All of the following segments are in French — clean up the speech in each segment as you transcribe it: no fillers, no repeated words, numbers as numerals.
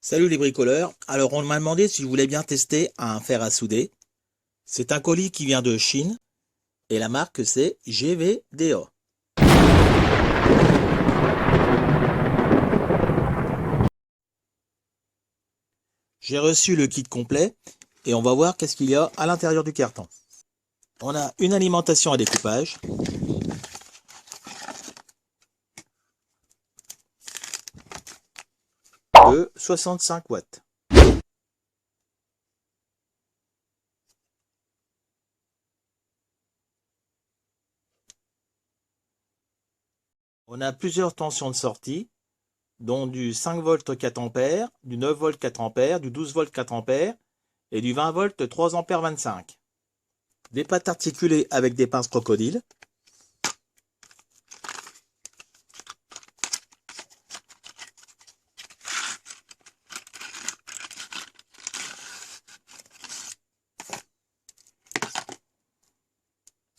Salut les bricoleurs, alors on m'a demandé si je voulais bien tester un fer à souder. C'est un colis qui vient de Chine et la marque c'est GVDA. J'ai reçu le kit complet et on va voir qu'est-ce qu'il y a à l'intérieur du carton. On a une alimentation à découpage, de 65 watts. On a plusieurs tensions de sortie, dont du 5 volts 4 ampères, du 9 volts 4 ampères, du 12 volts 4 ampères et du 20 volts 3 ampères 25. Des pattes articulées avec des pinces crocodiles.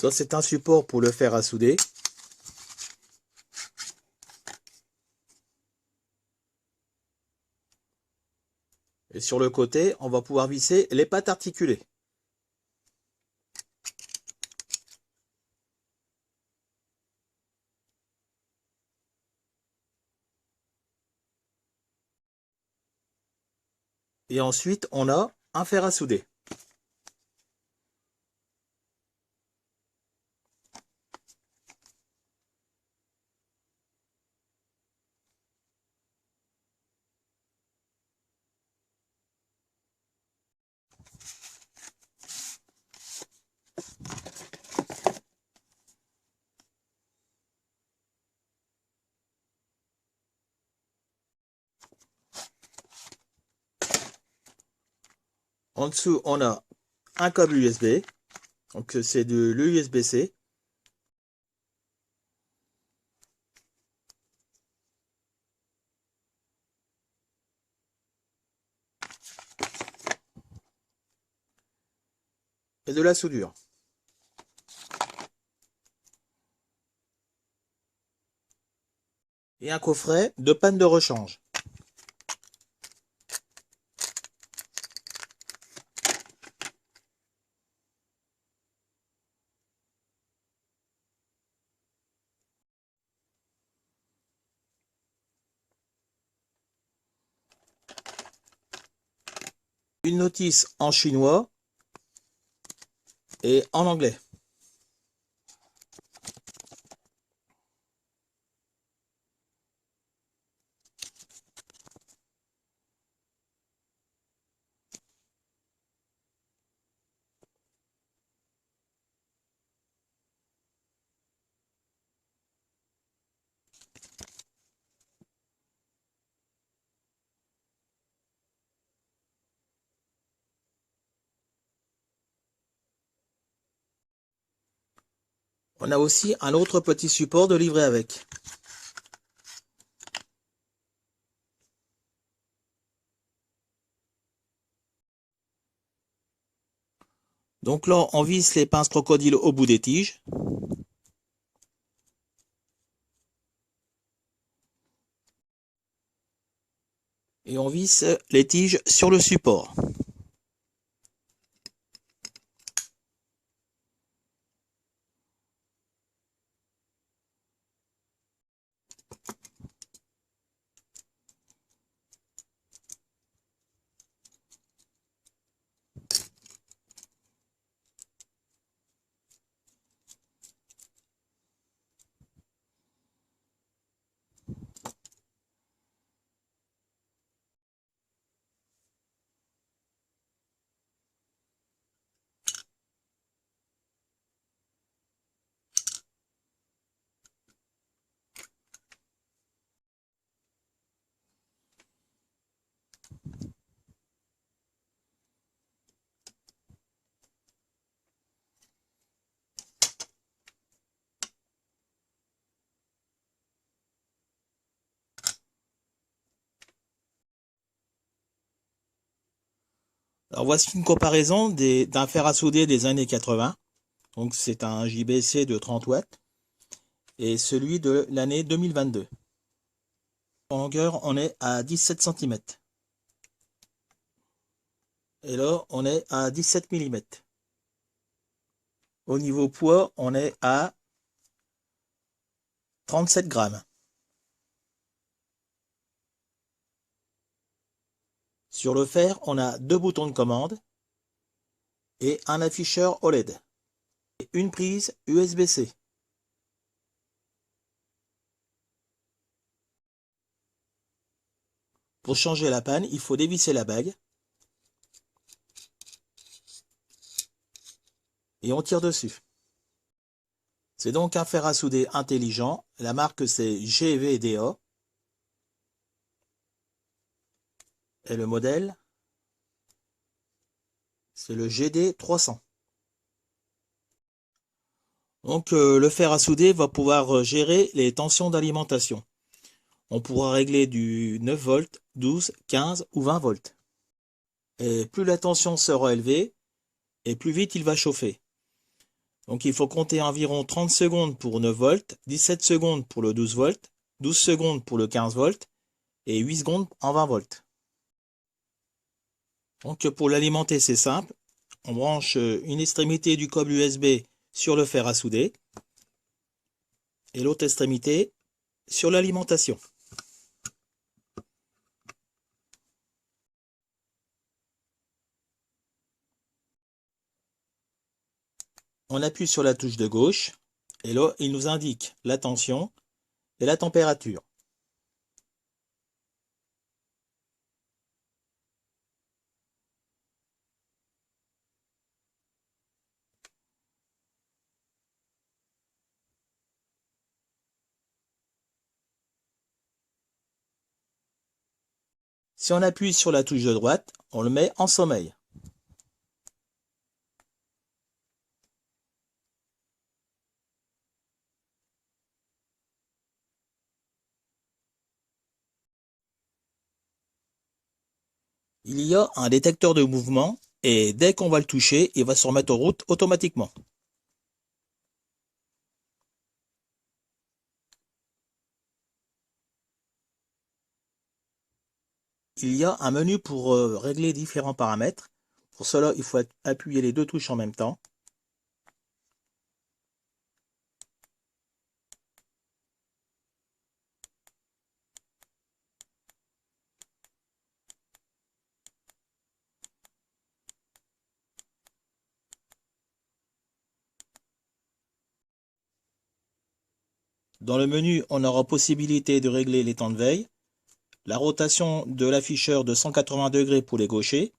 Ça, c'est un support pour le fer à souder. Et sur le côté, on va pouvoir visser les pattes articulées. Et ensuite, on a un fer à souder. En dessous, on a un câble USB. Donc, c'est de l'USB-C. Et de la soudure. Et un coffret de panne de rechange. Une notice en chinois et en anglais. On a aussi un autre petit support de livret avec. Donc là, on visse les pinces crocodiles au bout des tiges. Et on visse les tiges sur le support. Alors voici une comparaison d'un fer à souder des années 80. Donc c'est un JBC de 30 watts. Et celui de l'année 2022. En longueur, on est à 17 cm. Et là, on est à 17 mm. Au niveau poids, on est à 37 grammes. Sur le fer, on a 2 boutons de commande et un afficheur OLED. Et une prise USB-C. Pour changer la panne, il faut dévisser la bague. Et on tire dessus. C'est donc un fer à souder intelligent. La marque c'est GVDA. Et le modèle, c'est le GD300. Donc le fer à souder va pouvoir gérer les tensions d'alimentation. On pourra régler du 9 volts, 12, 15 ou 20 volts. Et plus la tension sera élevée, et plus vite il va chauffer. Donc il faut compter environ 30 secondes pour 9 volts, 17 secondes pour le 12 volts, 12 secondes pour le 15 volts et 8 secondes en 20 volts. Donc pour l'alimenter, c'est simple. On branche une extrémité du câble USB sur le fer à souder et l'autre extrémité sur l'alimentation. On appuie sur la touche de gauche et là, il nous indique la tension et la température. Si on appuie sur la touche de droite, on le met en sommeil. Il y a un détecteur de mouvement et dès qu'on va le toucher, il va se remettre en route automatiquement. Il y a un menu pour régler différents paramètres. Pour cela, il faut appuyer les deux touches en même temps. Dans le menu, on aura possibilité de régler les temps de veille, la rotation de l'afficheur de 180 degrés pour les gauchers,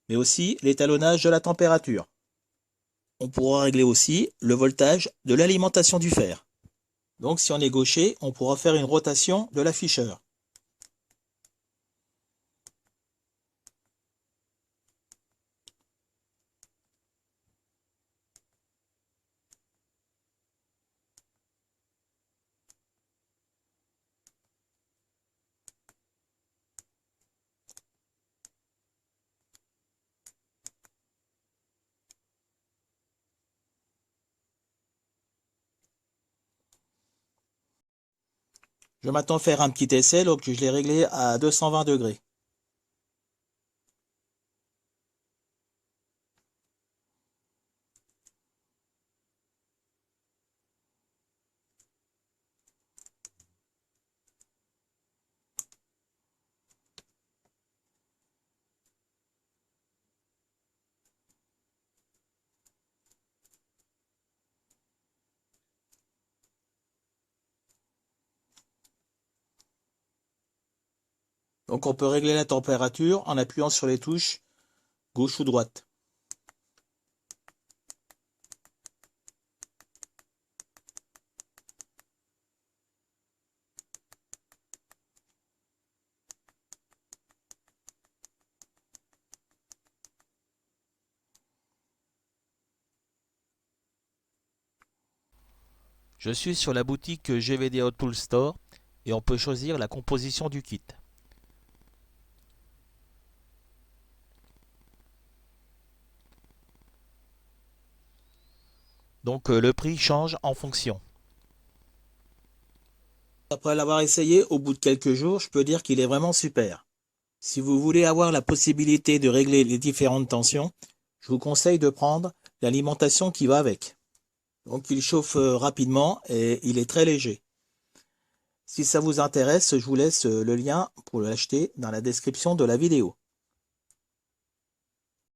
mais aussi l'étalonnage de la température. On pourra régler aussi le voltage de l'alimentation du fer. Donc si on est gaucher, on pourra faire une rotation de l'afficheur. Je m'attends à faire un petit essai, donc je l'ai réglé à 220 degrés. Donc on peut régler la température en appuyant sur les touches gauche ou droite. Je suis sur la boutique GVDA Tool Store et on peut choisir la composition du kit. Donc le prix change en fonction. Après l'avoir essayé, au bout de quelques jours, je peux dire qu'il est vraiment super. Si vous voulez avoir la possibilité de régler les différentes tensions, je vous conseille de prendre l'alimentation qui va avec. Donc il chauffe rapidement et il est très léger. Si ça vous intéresse, je vous laisse le lien pour l'acheter dans la description de la vidéo.